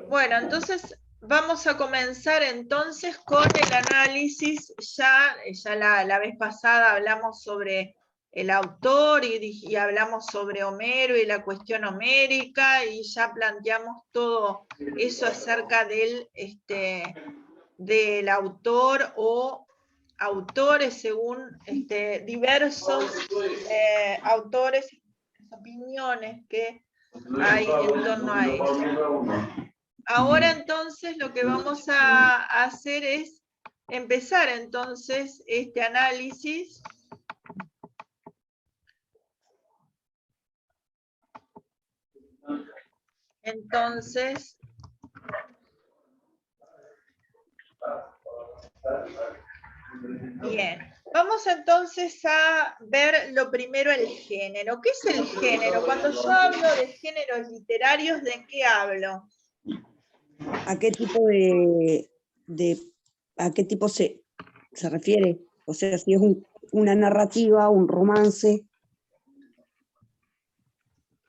Bueno, entonces vamos a comenzar entonces con el análisis. Ya la vez pasada hablamos sobre el autor y hablamos sobre Homero y la cuestión homérica, y ya planteamos todo eso acerca del autor o autores según diversos autores, opiniones que hay en torno a eso. Ahora entonces lo que vamos a hacer es empezar entonces este análisis. Entonces, bien, vamos entonces a ver lo primero, el género. ¿Qué es el género? Cuando yo hablo de géneros literarios, ¿de qué hablo? ¿A qué tipo a qué tipo se refiere? O sea, si es una narrativa, un romance.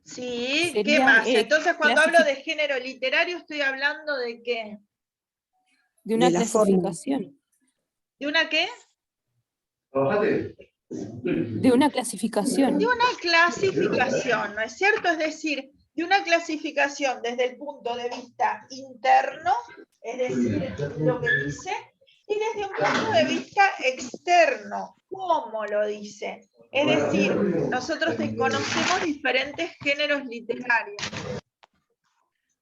Sí, ¿qué más? Entonces, cuando hablo de género literario, ¿estoy hablando de qué? De una De la clasificación. ¿De una qué? De una clasificación. De una clasificación, ¿no es cierto? Es decir, de una clasificación desde el punto de vista interno, es decir, lo que dice, y desde un punto de vista externo, ¿cómo lo dice? Es decir, nosotros conocemos diferentes géneros literarios.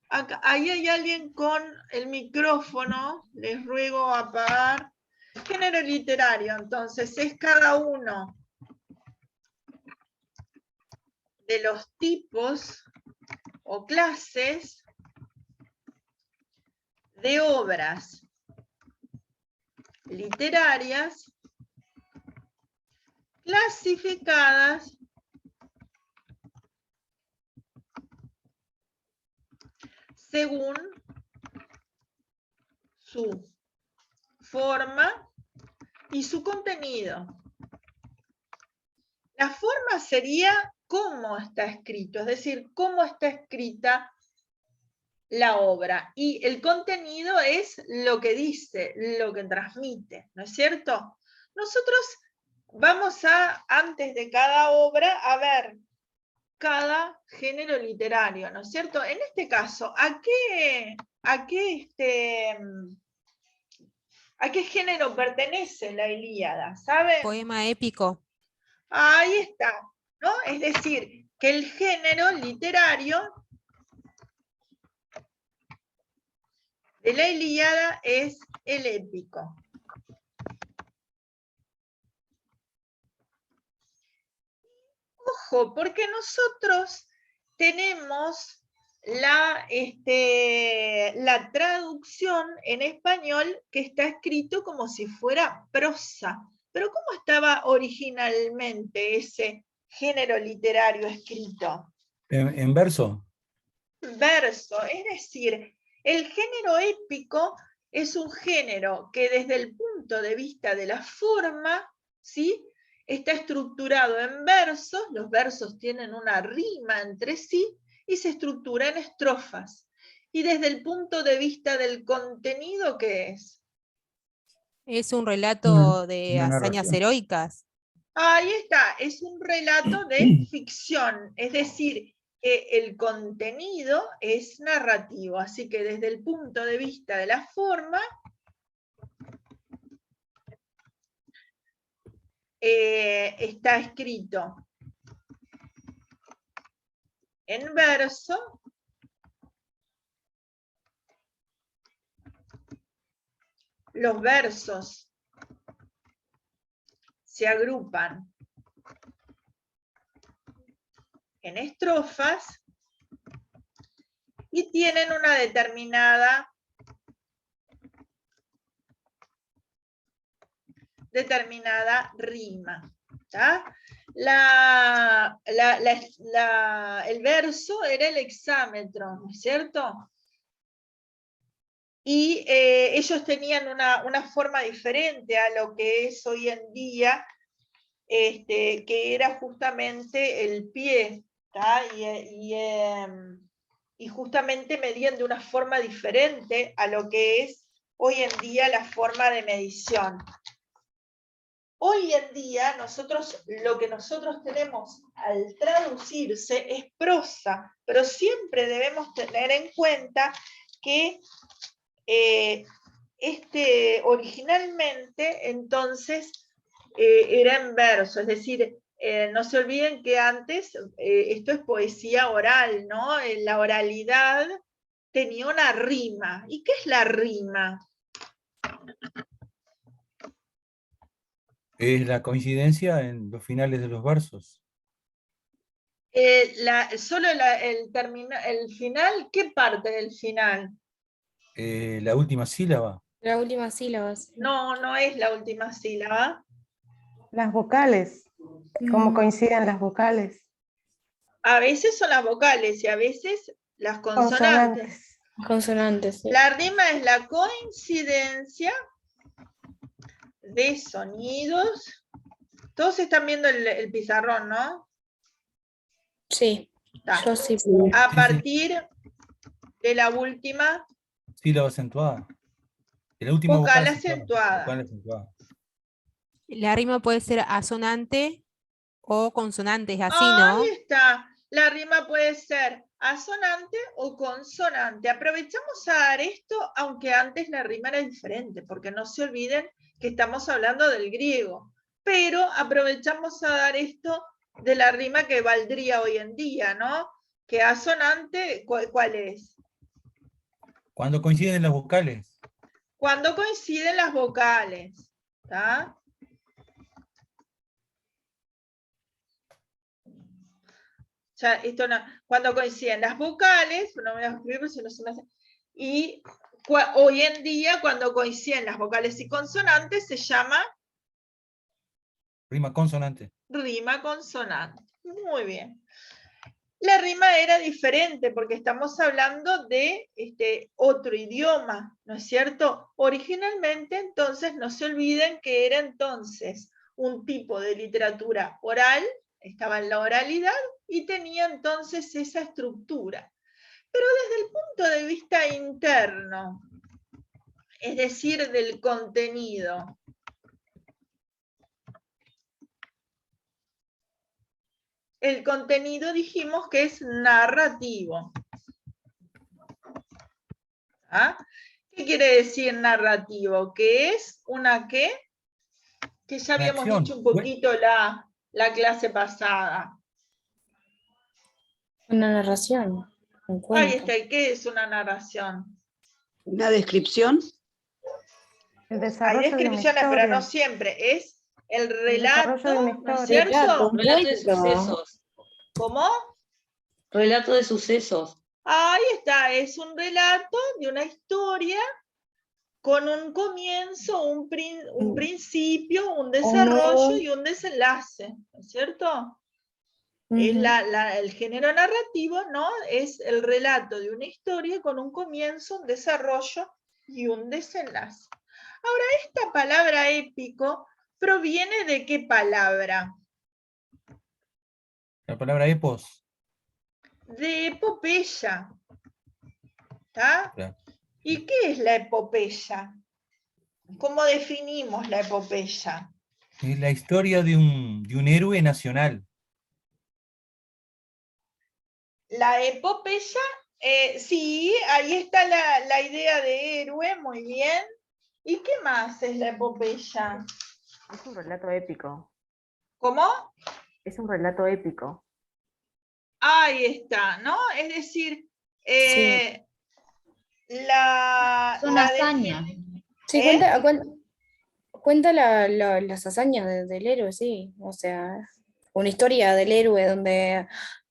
Acá, ahí hay alguien con el micrófono, les ruego apagar. Género literario, entonces, es cada uno de los tipos o clases de obras literarias clasificadas según su forma y su contenido. La forma sería cómo está escrito, es decir, cómo está escrita la obra, y el contenido es lo que dice, lo que transmite, ¿no es cierto? Nosotros vamos a, antes de cada obra, a ver cada género literario, ¿no es cierto? En este caso, ¿a qué género pertenece la Ilíada? ¿Saben? Poema épico. Ahí está, ¿no? Es decir, que el género literario de la Ilíada es el épico. Ojo, porque nosotros tenemos la traducción en español que está escrito como si fuera prosa. Pero ¿cómo estaba originalmente ese género literario escrito? ¿En verso? Verso, es decir, el género épico es un género que desde el punto de vista de la forma, ¿sí?, está estructurado en versos, los versos tienen una rima entre sí y se estructura en estrofas. Y desde el punto de vista del contenido, ¿qué es? Es un relato de Una hazañas narración. heroicas. Ahí está, es un relato de ficción, es decir, que el contenido es narrativo, así que desde el punto de vista de la forma, está escrito en verso, los versos se agrupan en estrofas y tienen una determinada rima. ¿Tá? El verso era el hexámetro, ¿no es cierto? Y ellos tenían una forma diferente a lo que es hoy en día, que era justamente el pie ¿tá? Y justamente medían de una forma diferente a lo que es hoy en día la forma de medición. Hoy en día lo que nosotros tenemos al traducirse es prosa, pero siempre debemos tener en cuenta que originalmente entonces era en verso, es decir, no se olviden que antes esto es poesía oral, ¿no? La oralidad tenía una rima. ¿Y qué es la rima? Es la coincidencia en los finales de los versos. Solo el final, ¿qué parte del final? La última sílaba. La última sílaba. Sí. No, no es la última sílaba. Las vocales, cómo Mm, coinciden las vocales. A veces son las vocales y a veces las consonantes. Consonantes. Sí. La rima es la coincidencia de sonidos. Todos están viendo el pizarrón, ¿no? Sí, Está. yo sí. A partir de la última Sílaba acentuada. De la última vocal vocal acentuada. vocal acentuada. La rima puede ser asonante o consonante, es así, Ahí ¿no? está. La rima puede ser asonante o consonante. Aprovechamos a dar esto, aunque antes la rima era diferente, porque no se olviden que estamos hablando del griego. Pero aprovechamos a dar esto de la rima que valdría hoy en día, ¿no? Que asonante, ¿cuál es? Cuando coinciden las vocales. Cuando coinciden las vocales. ¿Está? Ya, esto no, cuando coinciden las vocales, no me voy a escribir porque si no se me hace. Y hoy en día, cuando coinciden las vocales y consonantes, se llama Rima consonante. rima consonante. Muy bien. La rima era diferente porque estamos hablando de otro idioma, ¿no es cierto? Originalmente, entonces, no se olviden que era entonces un tipo de literatura oral, estaba en la oralidad y tenía entonces esa estructura. Pero desde el punto de vista interno, es decir, del contenido, el contenido dijimos que es narrativo. ¿Ah? ¿Qué quiere decir narrativo? Que es una ¿qué? Que ya habíamos Acción. dicho un poquito la clase pasada. Una narración. Un Ahí cuento. está, ¿y qué es una narración? Una descripción. El Hay desarrollo de una descripciones, pero no historia. siempre, es el desarrollo de una relato, ¿no es historia. cierto? Un Relato de cuento. sucesos. ¿Cómo? Relato de sucesos. Ahí está, es un relato de una historia con un comienzo, un principio, un desarrollo y un desenlace, ¿no es cierto? Es Ujú. el género narrativo, ¿no? Es el relato de una historia con un comienzo, un desarrollo y un desenlace. Ahora, esta palabra épico proviene de qué palabra? La palabra epos. De epopeya. ¿Está? Claro. ¿Y qué es la epopeya? ¿Cómo definimos la epopeya? Es la historia de un héroe nacional. La epopeya, sí, ahí está la idea de héroe, muy bien. ¿Y qué más es la epopeya? Es un relato épico. ¿Cómo? Es un relato épico. Ahí está, ¿no? Es decir, Sí. la... Es una la hazaña. Sí, ¿Eh? cuenta las hazañas del héroe, sí. O sea, una historia del héroe donde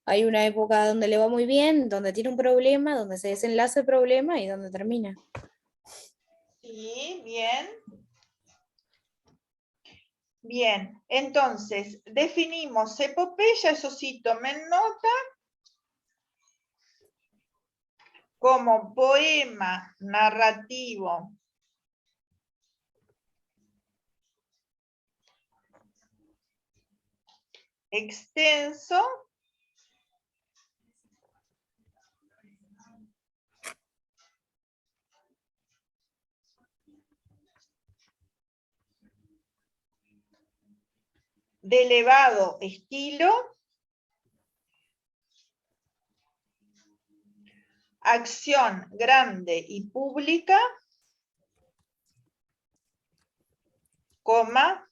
hay una época donde le va muy bien, donde tiene un problema, donde se desenlaza el problema y donde termina. Sí, bien. Bien, entonces, definimos epopeya, eso sí, tomen nota, como poema narrativo extenso de elevado estilo, acción grande y pública, coma,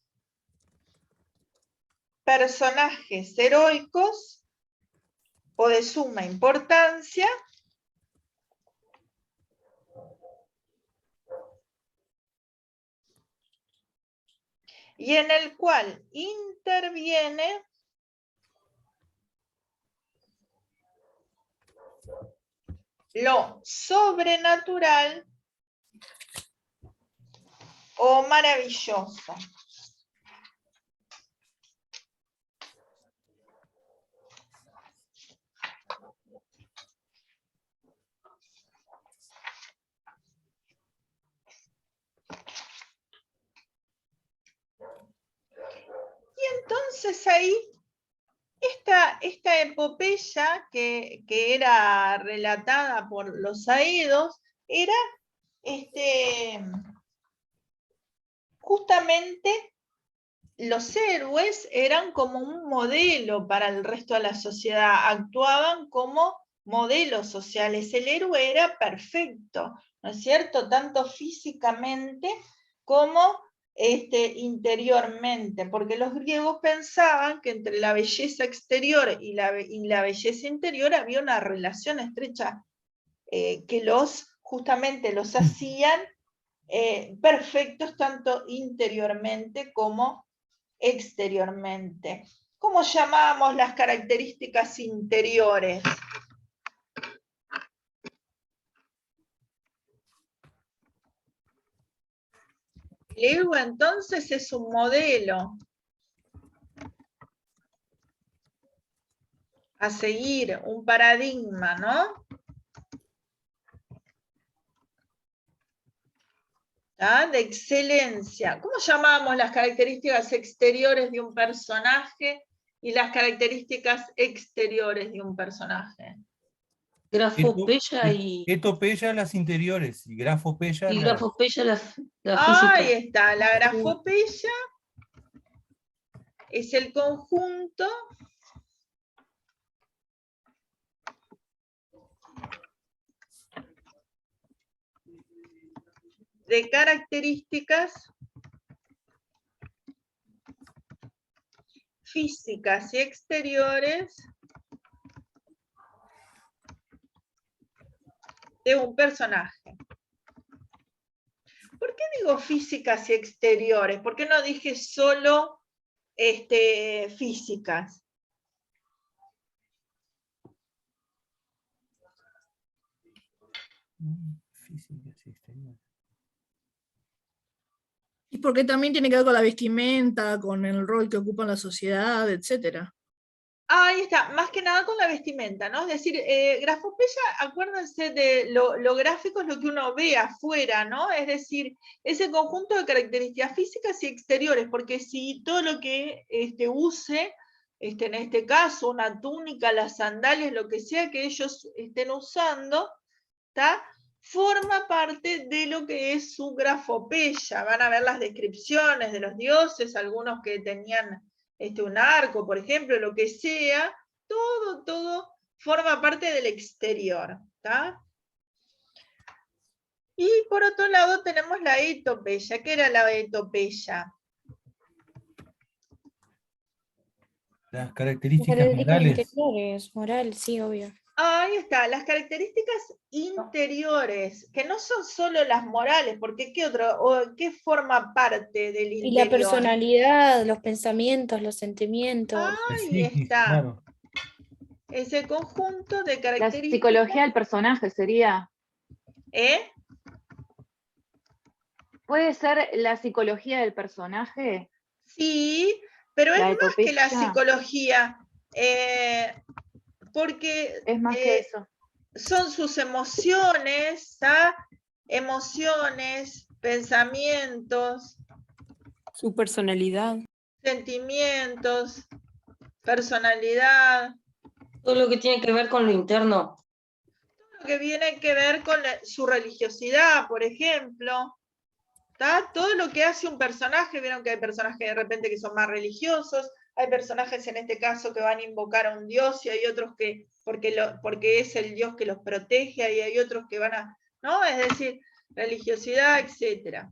personajes heroicos o de suma importancia, y en el cual interviene lo sobrenatural o maravilloso. Y entonces ahí, esta epopeya que era relatada por los aedos, era justamente los héroes eran como un modelo para el resto de la sociedad, actuaban como modelos sociales. El héroe era perfecto, ¿no es cierto? Tanto físicamente como interiormente, porque los griegos pensaban que entre la belleza exterior y la belleza interior había una relación estrecha que justamente los hacían perfectos tanto interiormente como exteriormente. ¿Cómo llamábamos las características interiores? El héroe entonces es un modelo a seguir, un paradigma, ¿no? De excelencia. ¿Cómo llamábamos las características exteriores de un personaje y las características exteriores de un personaje? Grafopeya y Etopeya las interiores y grafopeya las... grafopeya la física. Ahí está, la grafopeya es el conjunto de características físicas y exteriores de un personaje. ¿Por qué digo físicas y exteriores? ¿Por qué no dije solo físicas? Físicas y exteriores. Y porque también tiene que ver con la vestimenta, con el rol que ocupa en la sociedad, etcétera. Ahí está, más que nada con la vestimenta, ¿no? Es decir, grafopeya, acuérdense de lo gráfico es lo que uno ve afuera, ¿no? Es decir, ese conjunto de características físicas y exteriores, porque si todo lo que use, en este caso, una túnica, las sandalias, lo que sea que ellos estén usando, ¿está? Forma parte de lo que es su grafopeya. Van a ver las descripciones de los dioses, algunos que tenían un arco, por ejemplo, lo que sea, todo forma parte del exterior, ¿tá? Y por otro lado tenemos la etopeya. ¿Qué era la etopeya? Las características morales. Interiores, moral, sí, obvio. Ahí está, las características interiores, que no son solo las morales, porque ¿qué forma parte del interior? Y la personalidad, los pensamientos, los sentimientos. Ahí está. Claro. Ese conjunto de La características. psicología del personaje sería. ¿Puede ser la psicología del personaje? Sí, pero es La más que la etopeya. psicología, porque Es más que eso. son sus emociones, emociones, pensamientos, Su personalidad. sentimientos, personalidad, Todo lo que tiene que ver con lo interno. lo que viene que ver con su religiosidad, por ejemplo. ¿Tá? Todo lo que hace un personaje, vieron que hay personajes de repente que son más religiosos, Hay personajes en este caso que van a invocar a un dios y hay otros que, porque es el dios que los protege, y hay otros que van a, ¿no? Es decir, religiosidad, etcétera.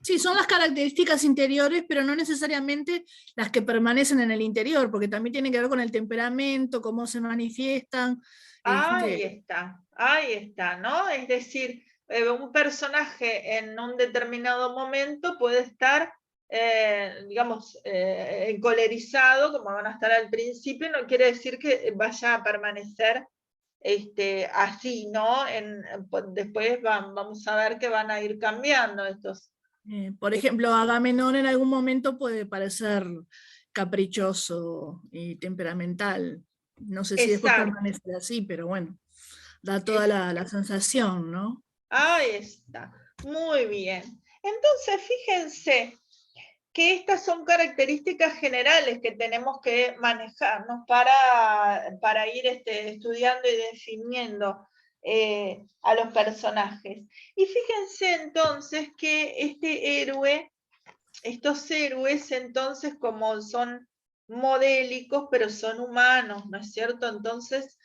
Sí, son las características interiores, pero no necesariamente las que permanecen en el interior, porque también tiene que ver con el temperamento, cómo se manifiestan. Ahí está, ¿no? Es decir, un personaje en un determinado momento puede estar, digamos, encolerizado, como van a estar al principio, no quiere decir que vaya a permanecer así, ¿no? Después vamos a ver que van a ir cambiando estos. Por ejemplo, Agamenón en algún momento puede parecer caprichoso y temperamental. No sé si después Exacto. permanece así, pero bueno, da toda la sensación, ¿no? Ahí está. Muy bien. Entonces, fíjense que estas son características generales que tenemos que manejarnos para ir estudiando y definiendo a los personajes. Y fíjense entonces que estos héroes entonces como son modélicos, pero son humanos, ¿no es cierto? Entonces,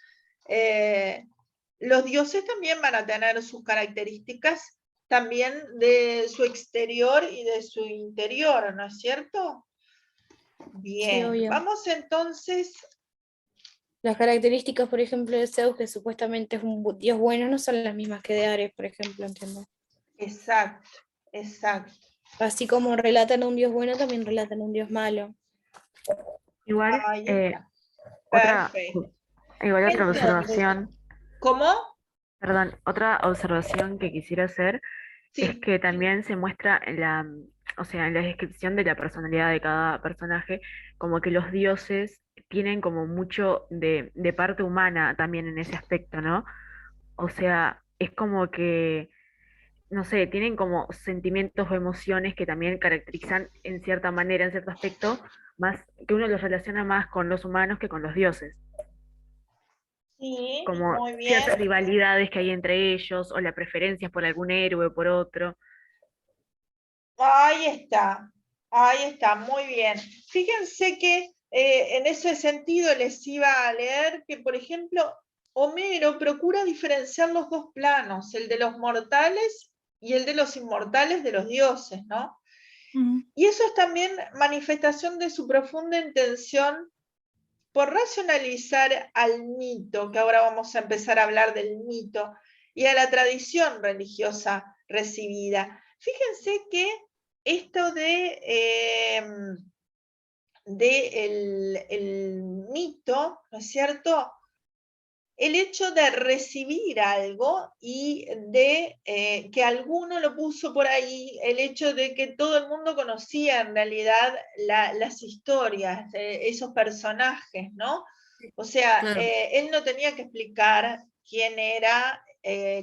los dioses también van a tener sus características también de su exterior y de su interior, ¿no es cierto? Bien, Sí, obvio. vamos entonces. Las características, por ejemplo, de Zeus, que supuestamente es un dios bueno, no son las mismas que de Ares, por ejemplo, entiendo. Exacto, exacto. Así como relatan a un dios bueno, también relatan a un dios malo. Igual, Ahí está. otra Perfecto. otra observación, ¿Cómo? perdón, otra observación que quisiera hacer es Sí. que también se muestra o sea, en la descripción de la personalidad de cada personaje, como que los dioses tienen como mucho de parte humana también en ese aspecto, ¿no? O sea, es como que, no sé, tienen como sentimientos o emociones que también caracterizan en cierta manera, en cierto aspecto, más que uno los relaciona más con los humanos que con los dioses. Sí, Como muy bien. ciertas rivalidades que hay entre ellos, o la preferencia por algún héroe o por otro. Ahí está, muy bien. Fíjense que en ese sentido les iba a leer que, por ejemplo, Homero procura diferenciar los dos planos, el de los mortales y el de los inmortales de los dioses, ¿no? Y eso es también manifestación de su profunda intención por racionalizar al mito, que ahora vamos a empezar a hablar del mito, y a la tradición religiosa recibida. Fíjense que esto el mito, ¿no es cierto? El hecho de recibir algo y de que alguno lo puso por ahí, el hecho de que todo el mundo conocía en realidad las historias, esos personajes, ¿no? O sea, Claro. él no tenía que explicar quién era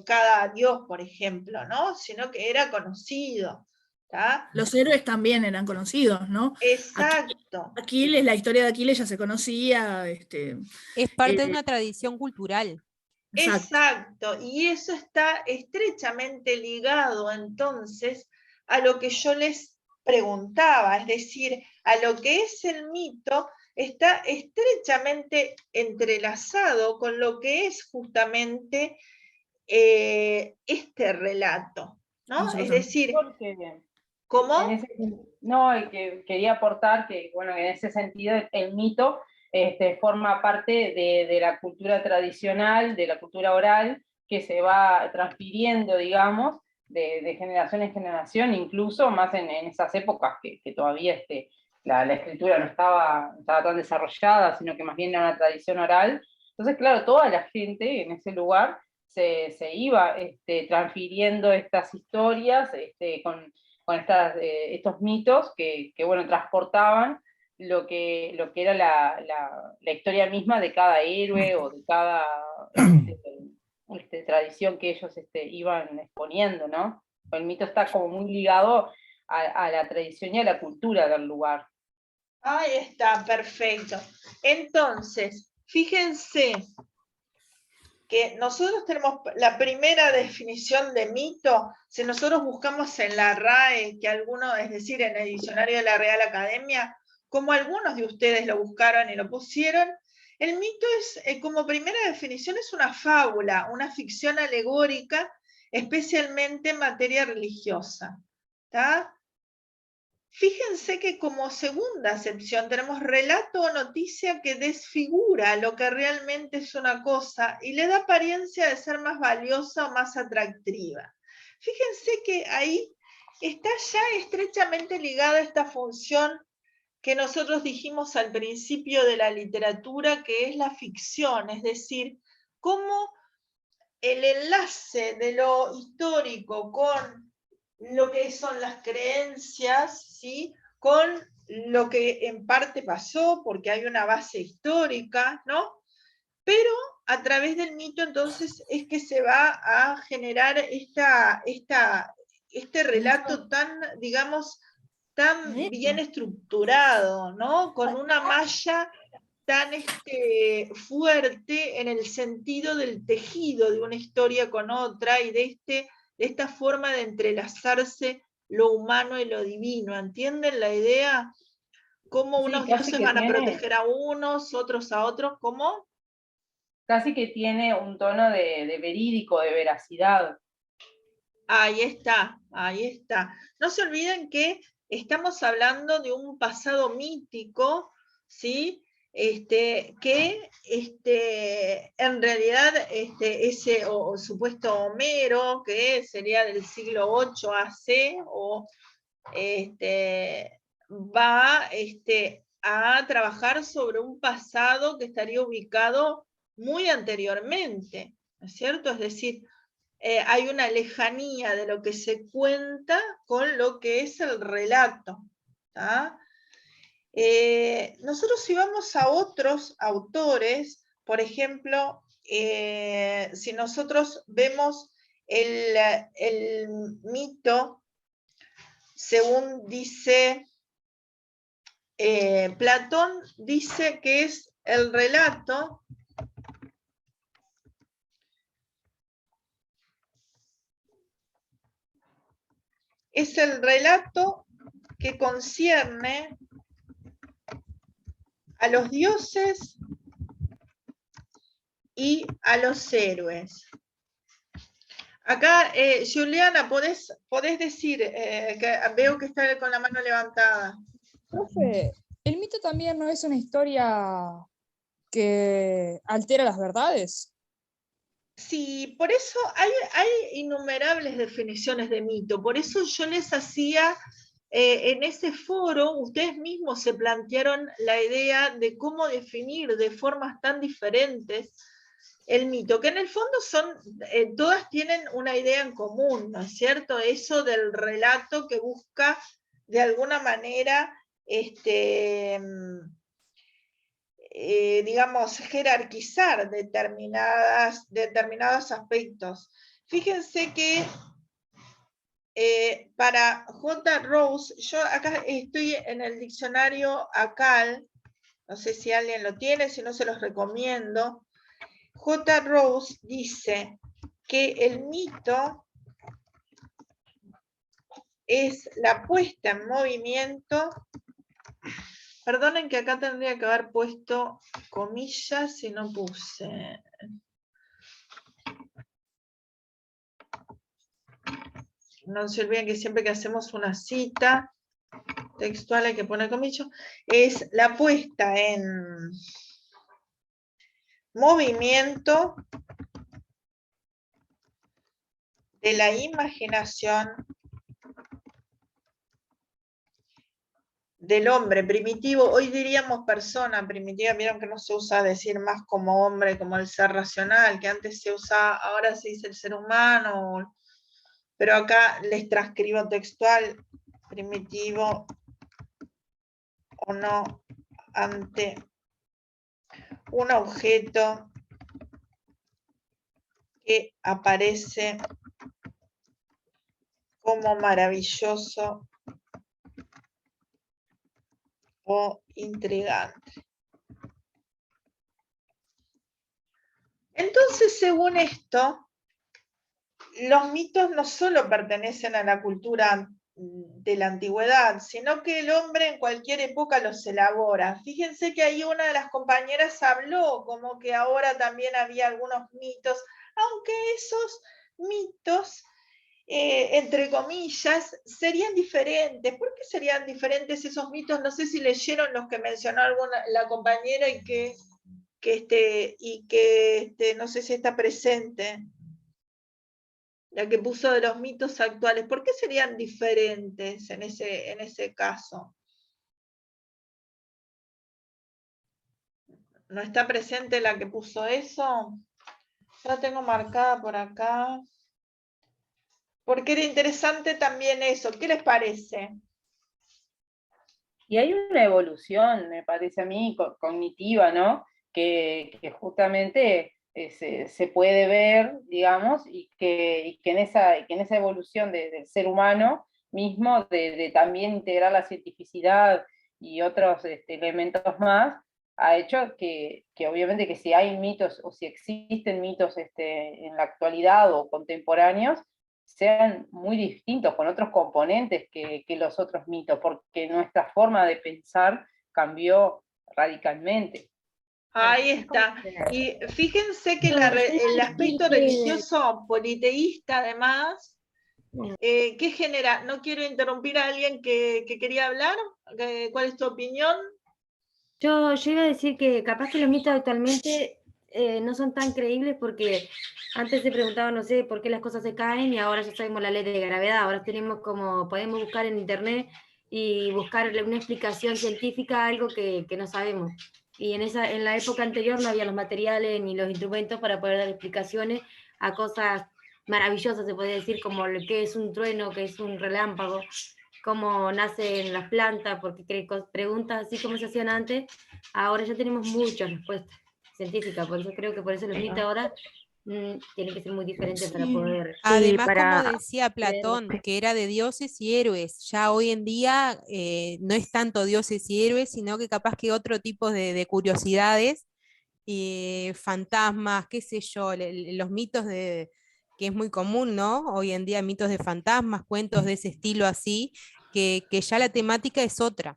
cada dios, por ejemplo, ¿no? Sino que era conocido. ¿tá? Los héroes también eran conocidos, ¿no? Exacto. Aquiles, la historia de Aquiles ya se conocía. Es parte de una tradición cultural. Exacto, y eso está estrechamente ligado entonces a lo que yo les preguntaba, es decir, a lo que es el mito, está estrechamente entrelazado con lo que es justamente este relato, ¿no? Es decir, ¿cómo? No, y que quería aportar que, bueno, en ese sentido el mito forma parte de la cultura tradicional, de la cultura oral, que se va transfiriendo, digamos, de generación en generación, incluso más en esas épocas que todavía la escritura no estaba tan desarrollada, sino que más bien era una tradición oral. Entonces, claro, toda la gente en ese lugar se iba transfiriendo estas historias con estos mitos que bueno, transportaban lo que era la historia misma de cada héroe o de cada tradición que ellos iban exponiendo, ¿no? El mito está como muy ligado a la tradición y a la cultura del lugar. Ahí está, perfecto. Entonces, fíjense que nosotros tenemos la primera definición de mito, si nosotros buscamos en la RAE, que algunos, es decir, en el diccionario de la Real Academia, como algunos de ustedes lo buscaron y lo pusieron, el mito es, como primera definición, es una fábula, una ficción alegórica, especialmente en materia religiosa. ¿Tá? Fíjense que como segunda acepción tenemos relato o noticia que desfigura lo que realmente es una cosa y le da apariencia de ser más valiosa o más atractiva. Fíjense que ahí está ya estrechamente ligada esta función que nosotros dijimos al principio de la literatura, que es la ficción, es decir, cómo el enlace de lo histórico con lo que son las creencias, ¿sí? Con lo que en parte pasó, porque hay una base histórica, ¿no? Pero a través del mito entonces es que se va a generar este relato tan, digamos, tan bien estructurado, ¿no? Con una malla tan fuerte en el sentido del tejido de una historia con otra y de esta forma de entrelazarse lo humano y lo divino. ¿Entienden la idea? Cómo Sí, unos casi dioses que van a tiene- proteger a unos, otros a otros, ¿cómo? Casi que tiene un tono de verídico, de veracidad. Ahí está, ahí está. No se olviden que estamos hablando de un pasado mítico, ¿sí? Que en realidad ese o supuesto Homero, que sería del siglo 8 AC, o va a trabajar sobre un pasado que estaría ubicado muy anteriormente, ¿no es cierto? Es decir, hay una lejanía de lo que se cuenta con lo que es el relato. ¿Tá? Nosotros si vamos a otros autores, por ejemplo, si nosotros vemos el mito, según dice Platón, dice que es el relato que concierne a los dioses y a los héroes. Acá, Juliana, ¿podés decir, que veo que está con la mano levantada? Profe, ¿el mito también no es una historia que altera las verdades? Sí, por eso hay innumerables definiciones de mito, por eso yo les hacía, en ese foro, ustedes mismos se plantearon la idea de cómo definir de formas tan diferentes el mito, que en el fondo son, todas tienen una idea en común, ¿no es cierto? Eso del relato que busca de alguna manera, digamos, jerarquizar determinados aspectos. Fíjense que para J. Rose, yo acá estoy en el diccionario ACAL, no sé si alguien lo tiene, si no se los recomiendo. J. Rose dice que el mito es la puesta en movimiento. Perdonen que acá tendría que haber puesto comillas y no puse. No se olviden que siempre que hacemos una cita textual hay que poner comillas. Es la puesta en movimiento de la imaginación del hombre primitivo. Hoy diríamos persona primitiva, vieron que no se usa decir más como hombre, como el ser racional, que antes se usaba, ahora se dice el ser humano, pero acá les transcribo textual, primitivo o no, ante un objeto que aparece como maravilloso o intrigante. Entonces, según esto, los mitos no solo pertenecen a la cultura de la antigüedad, sino que el hombre en cualquier época los elabora. Fíjense que ahí una de las compañeras habló como que ahora también había algunos mitos, aunque esos mitos, entre comillas, serían diferentes. ¿Por qué serían diferentes esos mitos? No sé si leyeron los que mencionó la compañera y que no sé si está presente. La que puso de los mitos actuales. ¿Por qué serían diferentes en ese caso? ¿No está presente la que puso eso? Yo la tengo marcada por acá. Porque era interesante también eso. ¿Qué les parece? Y hay una evolución, me parece a mí, cognitiva, ¿no? Que justamente se puede ver, digamos, y que en esa evolución del ser humano mismo, de también integrar la cientificidad y otros elementos más, ha hecho que obviamente que si hay mitos o si existen mitos en la actualidad o contemporáneos, sean muy distintos, con otros componentes que los otros mitos, porque nuestra forma de pensar cambió radicalmente. Ahí está. Y fíjense que el aspecto religioso politeísta, además, ¿qué genera? No quiero interrumpir a alguien que quería hablar. ¿Cuál es tu opinión? Yo iba a decir que capaz que los mitos actualmente no son tan creíbles porque antes se preguntaba, no sé, por qué las cosas se caen y ahora ya sabemos la ley de gravedad. Ahora tenemos podemos buscar en internet y buscarle una explicación científica a algo que no sabemos. Y en la época anterior no había los materiales ni los instrumentos para poder dar explicaciones a cosas maravillosas, se puede decir, como qué es un trueno, qué es un relámpago, cómo nacen las plantas, porque preguntas así como se hacían antes, ahora ya tenemos muchas respuestas científicas, por eso creo que por eso los mitos ahora tienen que ser muy diferentes para poder... Además, como decía Platón, que era de dioses y héroes, ya hoy en día no es tanto dioses y héroes, sino que capaz que otro tipo de curiosidades, fantasmas, qué sé yo, los mitos que es muy común, ¿no? Hoy en día mitos de fantasmas, cuentos de ese estilo así, que ya la temática es otra.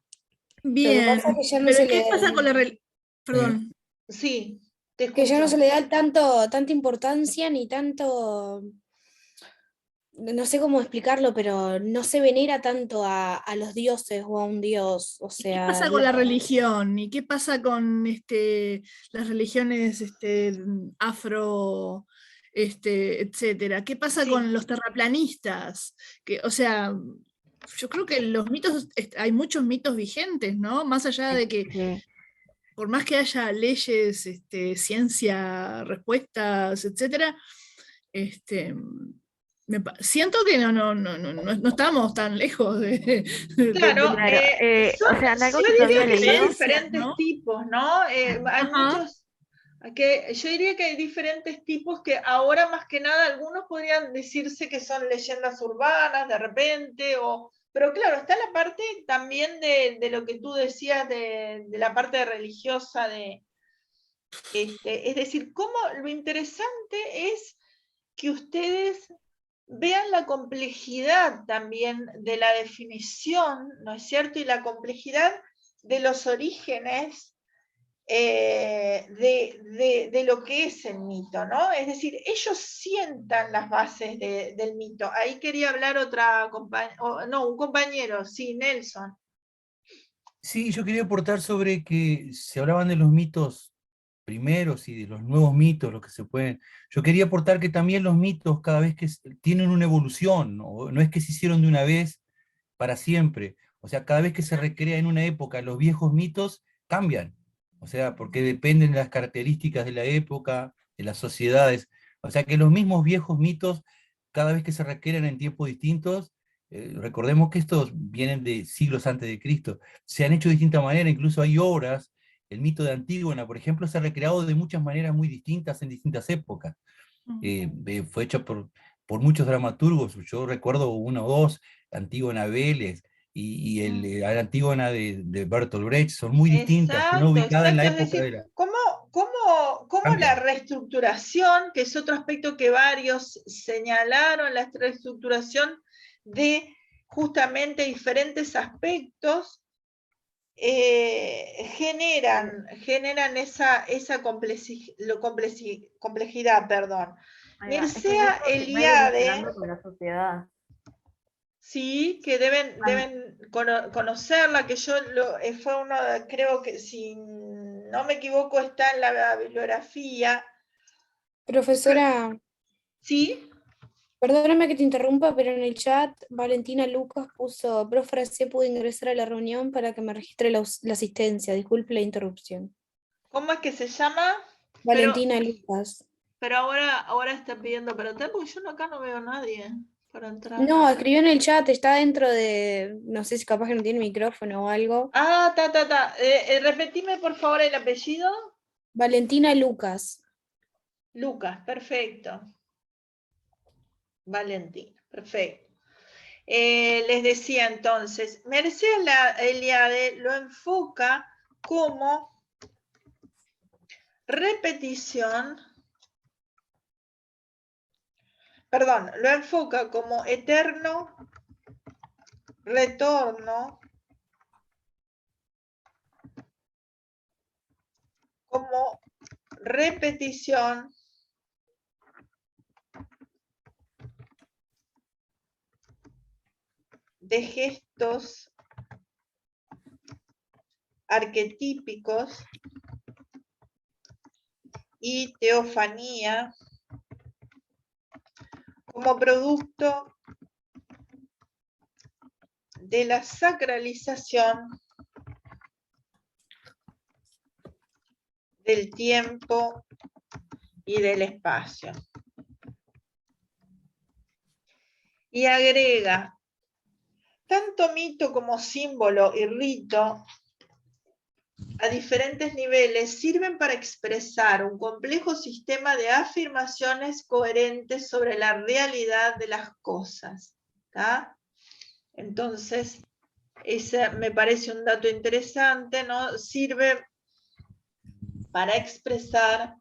Bien, pero ¿qué pasa con la Perdón. Sí, que ya no se le da tanta importancia ni tanto, no sé cómo explicarlo, pero no se venera tanto a los dioses o a un dios. O sea, ¿qué pasa con la religión? ¿Y qué pasa con las religiones afro, etcétera? ¿Qué pasa con los terraplanistas? O sea, yo creo que los mitos, hay muchos mitos vigentes, ¿no? Más allá de que por más que haya leyes, ciencia, respuestas, etcétera, siento que no estamos tan lejos de... Claro, o sea, algo yo que diría había que leído, hay diferentes ¿no? tipos, ¿no? Hay muchos, yo diría que hay diferentes tipos que ahora más que nada algunos podrían decirse que son leyendas urbanas de repente, pero claro, está la parte también de lo que tú decías de la parte religiosa, es decir, lo interesante es que ustedes vean la complejidad también de la definición, ¿no es cierto? Y la complejidad de los orígenes de lo que es el mito, ¿no? Es decir, ellos sientan las bases del mito. Ahí quería hablar un compañero, sí, Nelson. Sí, yo quería aportar sobre que se hablaban de los mitos primeros y de los nuevos mitos, lo que se pueden... Yo quería aportar que también los mitos cada vez que tienen una evolución, no es que se hicieron de una vez para siempre. O sea, cada vez que se recrea en una época, los viejos mitos cambian. O sea, porque dependen de las características de la época, de las sociedades. O sea, que los mismos viejos mitos, cada vez que se recrean en tiempos distintos, recordemos que estos vienen de siglos antes de Cristo, se han hecho de distinta manera, incluso hay obras, el mito de Antígona, por ejemplo, se ha recreado de muchas maneras muy distintas en distintas épocas. Fue hecho por muchos dramaturgos, yo recuerdo uno o dos, Antígona Vélez, y la Antígona de Bertolt Brecht, son muy distintas, no ubicadas en la época de la... ¿Cómo cómo la reestructuración, que es otro aspecto que varios señalaron, la reestructuración de justamente diferentes aspectos, generan esa complejidad, perdón. Ahí va. Es que Mircea eso va Eliade, evolucionando con la sociedad. sí, que deben conocerla, que yo fue uno, creo que si no me equivoco está en la bibliografía. Profesora, ¿Sí? perdóname que te interrumpa, pero en el chat Valentina Lucas puso, profe, ¿se pudo ingresar a la reunión para que me registre la asistencia? Disculpe la interrupción. ¿Cómo es que se llama? Valentina Lucas. Pero ahora está pidiendo para entrar, porque yo acá no veo a nadie para entrar. No, escribió en el chat, está dentro de, no sé si capaz que no tiene micrófono o algo. Ah, repetime por favor el apellido. Valentina Lucas. Lucas, perfecto. Valentina, perfecto. Les decía entonces, Mircea Eliade lo enfoca como repetición, perdón, lo enfoca como eterno retorno, como repetición de gestos arquetípicos y teofanía como producto de la sacralización del tiempo y del espacio. Y agrega, tanto mito como símbolo y rito a diferentes niveles sirven para expresar un complejo sistema de afirmaciones coherentes sobre la realidad de las cosas. ¿Tá? Entonces, ese me parece un dato interesante, ¿no? Sirve para expresar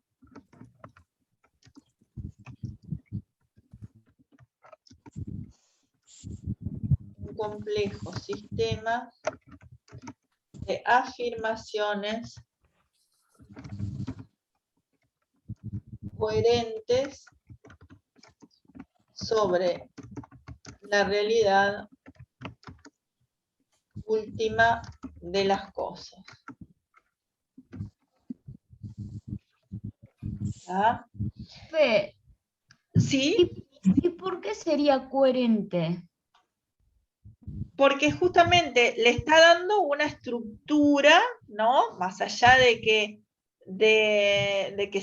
un complejo sistema de afirmaciones coherentes sobre la realidad última de las cosas. ¿Ah? ¿Sí? ¿Y por qué sería coherente? Porque justamente le está dando una estructura, ¿no? Más allá de que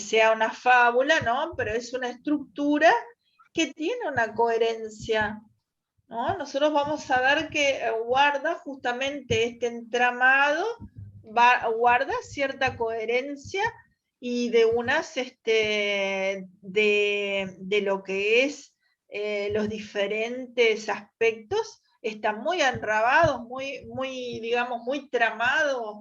sea una fábula, ¿no? Pero es una estructura que tiene una coherencia, ¿no? Nosotros vamos a ver que guarda justamente este entramado, guarda cierta coherencia y de lo que es los diferentes aspectos, están muy enrabados, digamos, muy tramados,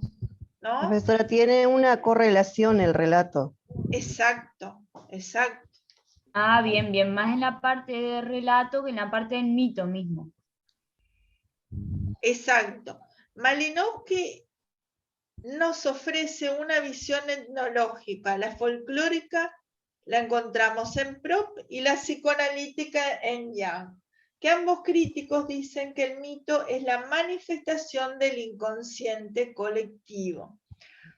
¿no? Profesora, tiene una correlación el relato. Exacto, exacto. Ah, bien, bien, más en la parte de relato que en la parte del mito mismo. Exacto. Malinowski nos ofrece una visión etnológica, la folclórica la encontramos en Propp y la psicoanalítica en Jung, que ambos críticos dicen que el mito es la manifestación del inconsciente colectivo.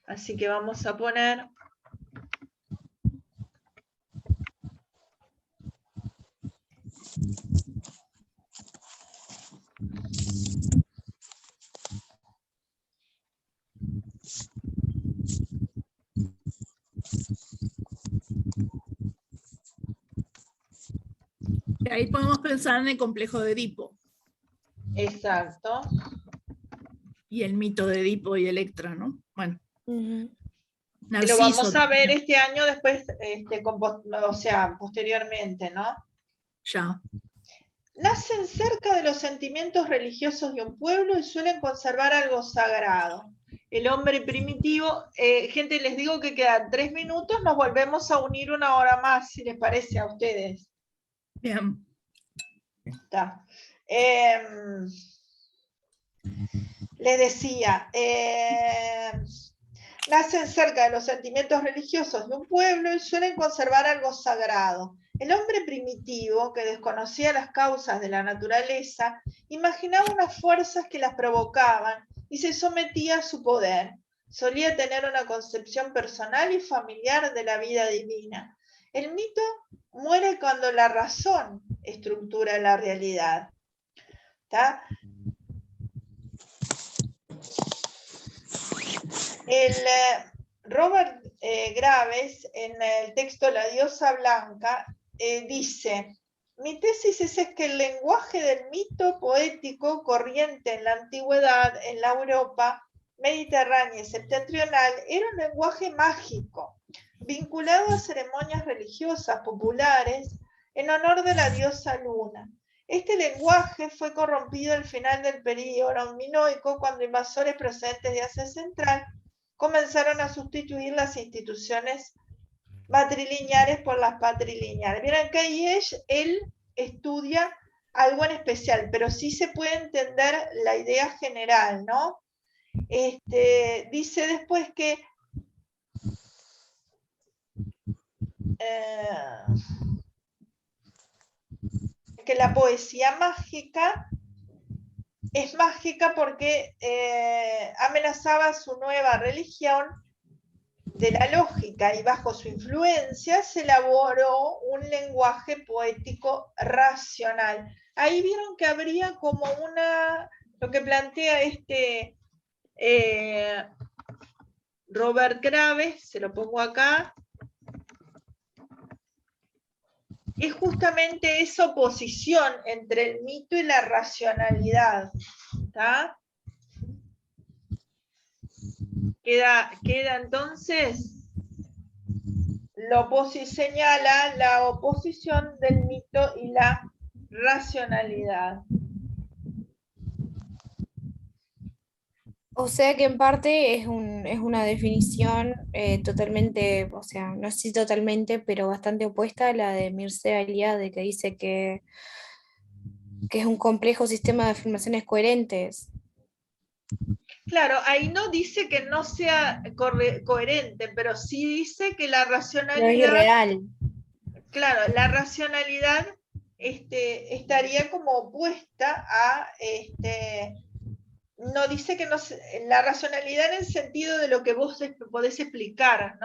Así que vamos a poner Y ahí podemos pensar en el complejo de Edipo. Exacto. Y el mito de Edipo y Electra, ¿no? Bueno. Que lo vamos a ver este año después, posteriormente, ¿no? Ya. Nacen cerca de los sentimientos religiosos de un pueblo y suelen conservar algo sagrado. el hombre primitivo. Gente, les digo que quedan 3 minutos, nos volvemos a unir 1 hora más, si les parece a ustedes. Bien. Está. Les decía, nacen cerca de los sentimientos religiosos de un pueblo y suelen conservar algo sagrado. El hombre primitivo, que desconocía las causas de la naturaleza, imaginaba unas fuerzas que las provocaban y se sometía a su poder. Solía tener una concepción personal y familiar de la vida divina. El mito muere cuando la razón estructura la realidad. ¿Está? Robert Graves, en el texto La diosa blanca, dice: mi tesis es que el lenguaje del mito poético corriente en la antigüedad, en la Europa mediterránea y septentrional, era un lenguaje mágico, vinculado a ceremonias religiosas populares en honor de la diosa luna. Este lenguaje fue corrompido al final del período minoico, cuando invasores procedentes de Asia Central comenzaron a sustituir las instituciones matrilineares por las patrilineares. Miren que ahí él estudia algo en especial, pero sí se puede entender la idea general, ¿no? Dice después que la poesía mágica es mágica porque amenazaba su nueva religión de la lógica, y bajo su influencia se elaboró un lenguaje poético racional. Ahí vieron que habría como lo que plantea Robert Graves, se lo pongo acá, es justamente esa oposición entre el mito y la racionalidad. ¿Está? Queda entonces, señala la oposición del mito y la racionalidad. O sea que en parte es una definición totalmente, o sea, no sé si totalmente, pero bastante opuesta a la de Mircea Eliade, que dice que es un complejo sistema de afirmaciones coherentes. Claro, ahí no dice que no sea coherente, pero sí dice que la racionalidad... No es irreal. Claro, la racionalidad estaría como opuesta a... no dice que no, la racionalidad en el sentido de lo que vos podés explicar, ¿no?